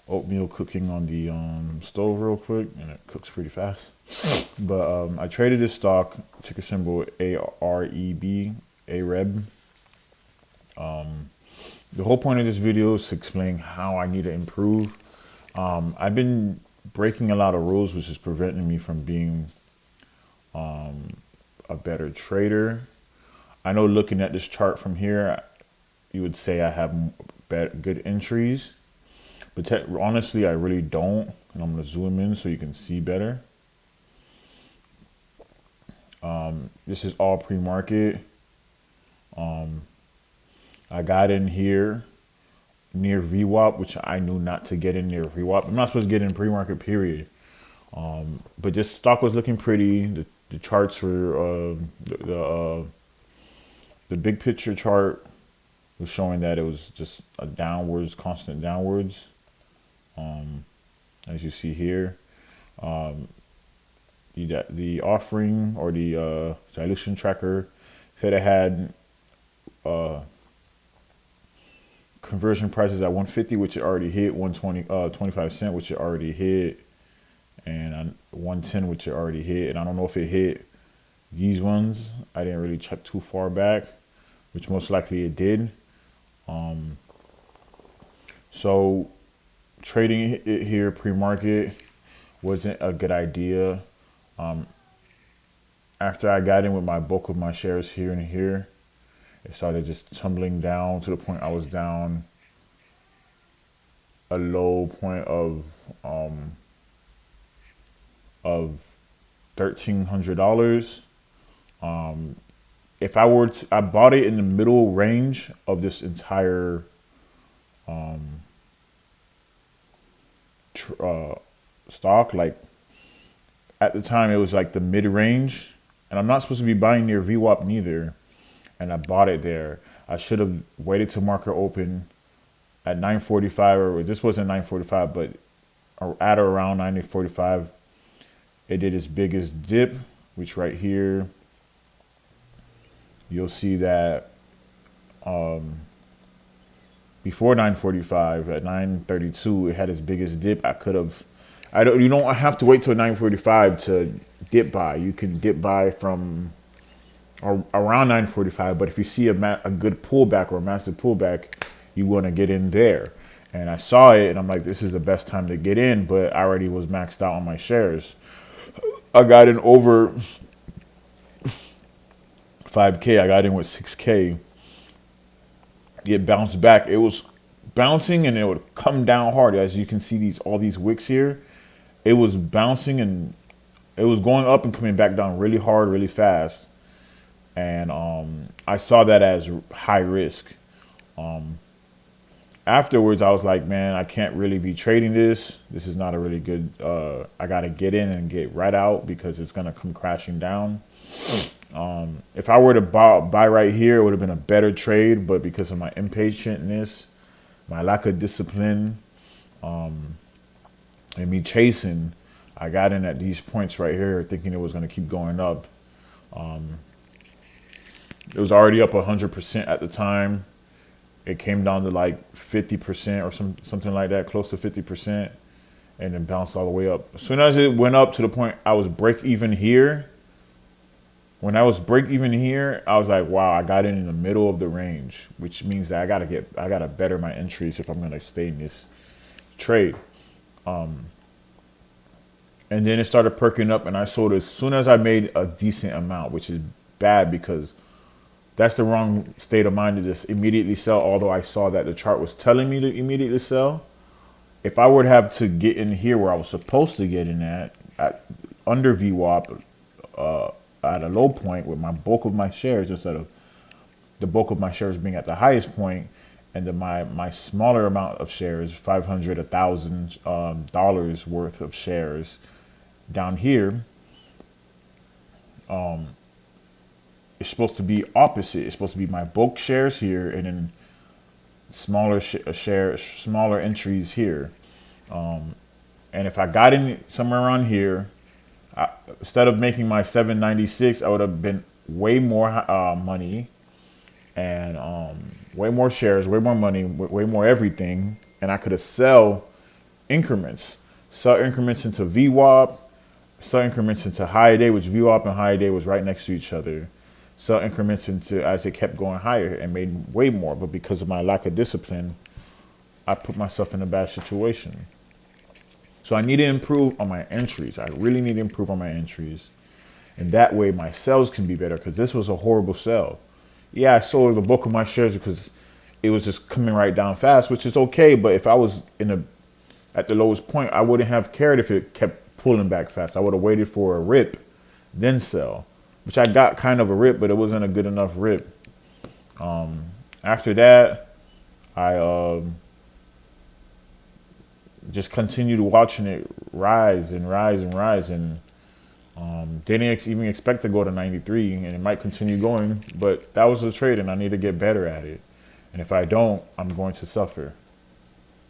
oatmeal cooking on the stove real quick, and it cooks pretty fast. But I traded this stock, ticker symbol AREB, AREB. The whole point of this video is to explain how I need to improve. I've been breaking a lot of rules, which is preventing me from being a better trader. I know looking at this chart from here, you would say I have good entries, but honestly, I really don't. And I'm going to zoom in so you can see better. This is all pre-market. I got in here near VWAP, which I knew not to get in near VWAP. I'm not supposed to get in pre-market, period. But this stock was looking pretty. The charts were the big picture chart was showing that it was just a downwards, constant downwards. As you see here, the offering or the dilution tracker said it had conversion prices at 150, which it already hit, 120, 25 cent, which it already hit, and 110, which it already hit. And I don't know if it hit these ones. I didn't really check too far back, which most likely it did. So trading it here pre-market wasn't a good idea. After I got in with my bulk of my shares here and here, it started just tumbling down to the point I was down a low point of $1,300. If I were to, I bought it in the middle range of this entire stock. Like at the time, it was like the mid range, and I'm not supposed to be buying near VWAP neither. And I bought it there. I should have waited till market open at 9:45, or this wasn't 9:45, but at or around 9:45, it did its biggest dip, which right here, you'll see that before 9:45 at 9:32, it had its biggest dip. You don't have to wait till 9:45 to dip buy. You can dip buy from around 9:45, but if you see a good pullback or a massive pullback, you want to get in there. And I saw it, and I'm like, this is the best time to get in, but I already was maxed out on my shares. I got in over 5K. I got in with 6K. It bounced back. It was bouncing, and it would come down hard. As you can see, all these wicks here, it was bouncing, and it was going up and coming back down really hard, really fast. And I saw that as high risk. Afterwards, I was like, man, I can't really be trading this. This is not a really good, I got to get in and get right out because it's going to come crashing down. If I were to buy right here, it would have been a better trade. But because of my impatientness, my lack of discipline, and me chasing, I got in at these points right here thinking it was going to keep going up. It was already up 100% at the time. It came down to like 50% or something like that, close to 50%, and then bounced all the way up. As soon as it went up to the point I was break even here, when I was break even here, I was like, wow, I got in the middle of the range, which means that I gotta better my entries if I'm gonna stay in this trade. And then it started perking up, and I sold as soon as I made a decent amount, which is bad because that's the wrong state of mind to just immediately sell, although I saw that the chart was telling me to immediately sell. If I were to have to get in here where I was supposed to get in at under VWAP, at a low point with my bulk of my shares instead of the bulk of my shares being at the highest point, and then my smaller amount of shares, $500, $1,000 worth of shares down here, it's supposed to be opposite. It's supposed to be my bulk shares here, and then smaller entries here. And if I got in somewhere around here, instead of making my 796, I would have been way more money, and way more shares, way more money, way more everything, and I could have sell increments. Sell increments into VWAP, sell increments into high day, which VWAP and high day was right next to each other. Sell increments into as it kept going higher and made way more. But because of my lack of discipline, I put myself in a bad situation. So I need to improve on my entries. I really need to improve on my entries. And that way my sales can be better, because this was a horrible sell. Yeah, I sold the bulk of my shares because it was just coming right down fast, which is okay. But if I was at the lowest point, I wouldn't have cared if it kept pulling back fast. I would have waited for a rip, then sell, which I got kind of a rip, but it wasn't a good enough rip. After that, I just continued watching it rise and rise and rise, and didn't even expect to go to 93, and it might continue going, but that was a trade and I need to get better at it. And if I don't, I'm going to suffer.